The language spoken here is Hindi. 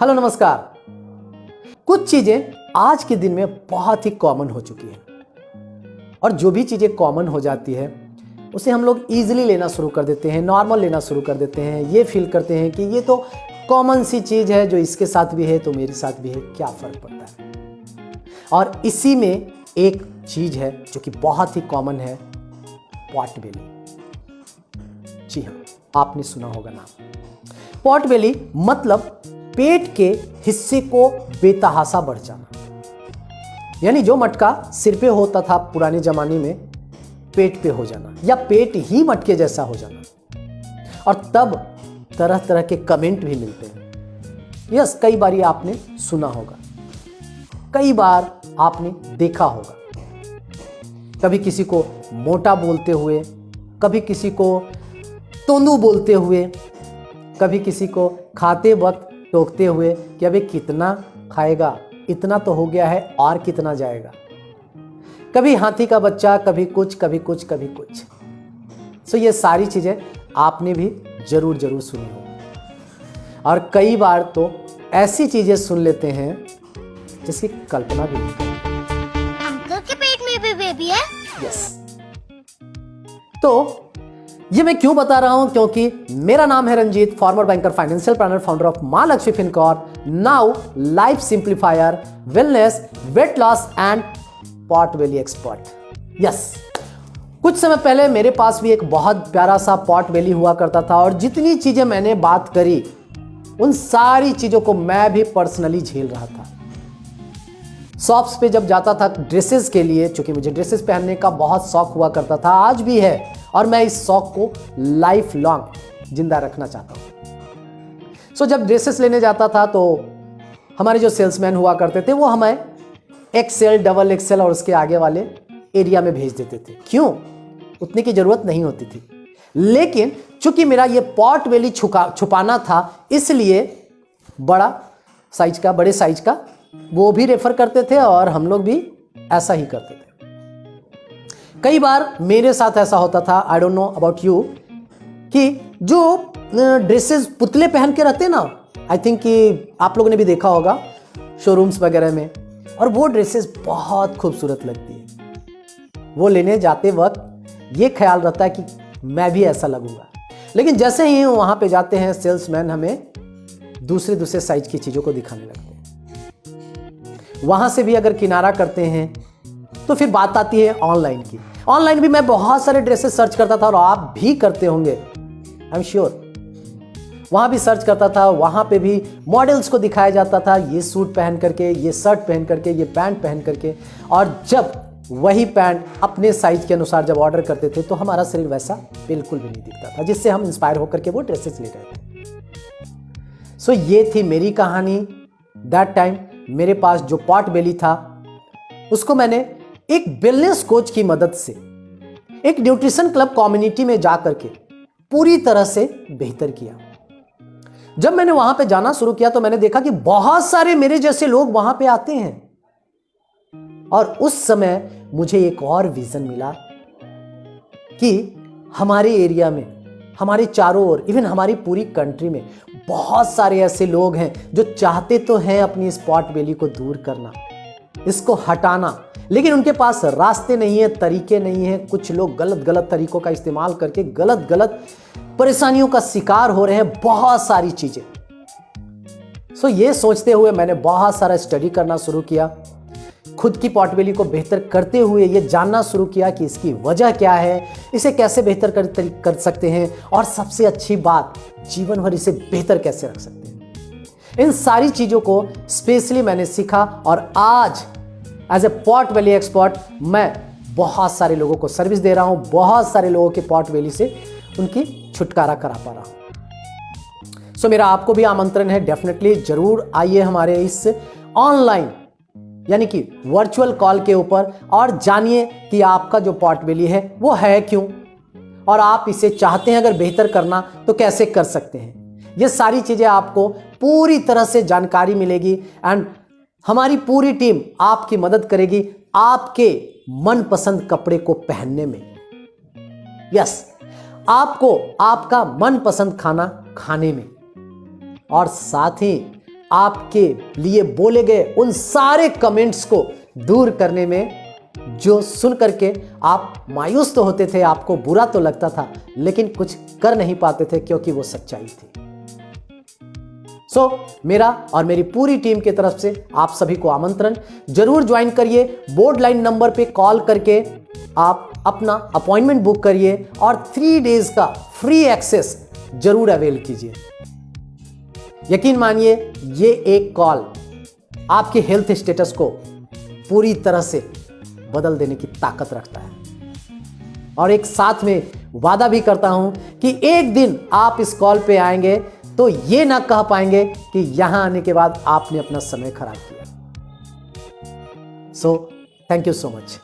हेलो नमस्कार। कुछ चीजें आज के दिन में बहुत ही कॉमन हो चुकी हैं और जो भी चीजें कॉमन हो जाती है उसे हम लोग इजीली लेना शुरू कर देते हैं, नॉर्मल लेना शुरू कर देते हैं। ये फील करते हैं कि ये तो कॉमन सी चीज है, जो इसके साथ भी है तो मेरे साथ भी है, क्या फर्क पड़ता है। और इसी में एक चीज है जो कि बहुत ही कॉमन है, पॉट बेली। जी हाँ, आपने सुना होगा नाम। पॉट बेली मतलब पेट के हिस्से को बेतहासा बढ़ जाना, यानी जो मटका सिर पे होता था पुराने जमाने में, पेट पे हो जाना या पेट ही मटके जैसा हो जाना। और तब तरह तरह के कमेंट भी मिलते हैं। यस, कई बार ये आपने सुना होगा, कई बार आपने देखा होगा। कभी किसी को मोटा बोलते हुए, कभी किसी को तोंदू बोलते हुए, कभी किसी को खाते वक्त टोकते हुए कि अबे कितना खाएगा, इतना तो हो गया है और कितना जाएगा। कभी हाथी का बच्चा, कभी कुछ कभी कुछ कभी कुछ। सो ये सारी चीजें आपने भी जरूर जरूर सुनी हो। और कई बार तो ऐसी चीजें सुन लेते हैं जिसकी कल्पना भी नहीं करते। अंकल के पेट में भी बेबी है? यस। तो ये मैं क्यों बता रहा हूं, क्योंकि मेरा नाम है Ranjit, former banker, financial planner, founder of Maa Lakshmi Fincorp, now life simplifier, wellness, weight loss and pot belly expert. Yes, कुछ समय पहले मेरे पास भी एक बहुत प्यारा सा पॉट बेली हुआ करता था और जितनी चीजें मैंने बात करी उन सारी चीजों को मैं भी पर्सनली झेल रहा था। शॉप्स पे जब जाता था ड्रेसेस के लिए, क्योंकि मुझे ड्रेसेस पहनने का बहुत शौक हुआ करता था, आज भी है, और मैं इस शौक को लाइफ लॉन्ग जिंदा रखना चाहता हूं। सो जब ड्रेसेस लेने जाता था तो हमारे जो सेल्समैन हुआ करते थे वो हमें एक्सेल, डबल एक्सेल और उसके आगे वाले एरिया में भेज देते थे। क्यों? उतने की जरूरत नहीं होती थी, लेकिन चूंकि मेरा ये पॉट बेली छुपाना था, इसलिए बड़ा साइज का, बड़े साइज का वो भी रेफर करते थे और हम लोग भी ऐसा ही करते थे। कई बार मेरे साथ ऐसा होता था, I don't know about you, कि जो ड्रेसेस पुतले पहन के रहते ना, आई थिंक कि आप लोगों ने भी देखा होगा शोरूम्स वगैरह में, और वो ड्रेसेस बहुत खूबसूरत लगती है। वो लेने जाते वक्त ये ख्याल रहता है कि मैं भी ऐसा लगूंगा, लेकिन जैसे ही वहां पे जाते हैं सेल्समैन हमें दूसरे दूसरे साइज की चीजों को दिखाने लगते हैं। वहां से भी अगर किनारा करते हैं तो फिर बात आती है ऑनलाइन की। ऑनलाइन भी मैं बहुत सारे ड्रेसेस सर्च करता था और आप भी करते होंगे, आई एम श्योर। वहां भी सर्च करता था, वहां पे भी मॉडल्स को दिखाया जाता था, ये सूट पहन करके, ये शर्ट पहन करके, ये पैंट पहन करके। और जब वही पैंट अपने साइज के अनुसार जब ऑर्डर करते थे तो हमारा शरीर वैसा बिल्कुल भी नहीं दिखता था, जिससे हम इंस्पायर होकर के वो ड्रेसेस ले रहे थे। सो ये थी मेरी कहानी। दैट टाइम मेरे पास जो पॉट बेली था उसको मैंने एक वेलनेस कोच की मदद से एक न्यूट्रिशन क्लब कम्युनिटी में जाकर के पूरी तरह से बेहतर किया। जब मैंने वहां पे जाना शुरू किया तो मैंने देखा कि बहुत सारे मेरे जैसे लोग वहां पे आते हैं, और उस समय मुझे एक और विजन मिला कि हमारे एरिया में, हमारे चारों ओर, इवन हमारी पूरी कंट्री में बहुत सारे ऐसे लोग हैं जो चाहते तो हैं अपनी इस पॉट बेली को दूर करना, इसको हटाना, लेकिन उनके पास रास्ते नहीं है, तरीके नहीं है। कुछ लोग गलत गलत तरीकों का इस्तेमाल करके गलत गलत परेशानियों का शिकार हो रहे हैं, बहुत सारी चीजें। सो ये सोचते हुए मैंने बहुत सारा स्टडी करना शुरू किया, खुद की पॉट बेली को बेहतर करते हुए ये जानना शुरू किया कि इसकी वजह क्या है, इसे कैसे बेहतर कर सकते हैं, और सबसे अच्छी बात, जीवन भर इसे बेहतर कैसे रख सकते हैं। इन सारी चीजों को स्पेशली मैंने सीखा और आज as a pot belly expert मैं बहुत सारे लोगों को सर्विस दे रहा हूं, बहुत सारे लोगों के पॉट बेली से उनकी छुटकारा करा पा रहा हूं। सो मेरा आपको भी आमंत्रण है, डेफिनेटली जरूर आइए हमारे इस ऑनलाइन यानी कि वर्चुअल कॉल के ऊपर और जानिए कि आपका जो पॉट बेली है वो है क्यों, और आप इसे चाहते हैं अगर बेहतर करना तो कैसे कर सकते हैं। ये सारी चीजें आपको पूरी तरह से जानकारी मिलेगी एंड हमारी पूरी टीम आपकी मदद करेगी आपके मनपसंद कपड़े को पहनने में। यस, आपको आपका मनपसंद खाना खाने में, और साथ ही आपके लिए बोले गए उन सारे कमेंट्स को दूर करने में, जो सुन करके आप मायूस तो होते थे, आपको बुरा तो लगता था, लेकिन कुछ कर नहीं पाते थे क्योंकि वो सच्चाई थी। मेरा और मेरी पूरी टीम की तरफ से आप सभी को आमंत्रण, जरूर ज्वाइन करिए। बोर्ड लाइन नंबर पे कॉल करके आप अपना अपॉइंटमेंट बुक करिए और 3 डेज का फ्री एक्सेस जरूर अवेल कीजिए। यकीन मानिए, ये एक कॉल आपके हेल्थ स्टेटस को पूरी तरह से बदल देने की ताकत रखता है। और एक साथ में वादा भी करता हूं कि एक दिन आप इस कॉल पे आएंगे तो ये ना कह पाएंगे कि यहां आने के बाद आपने अपना समय खराब किया। Thank you so much.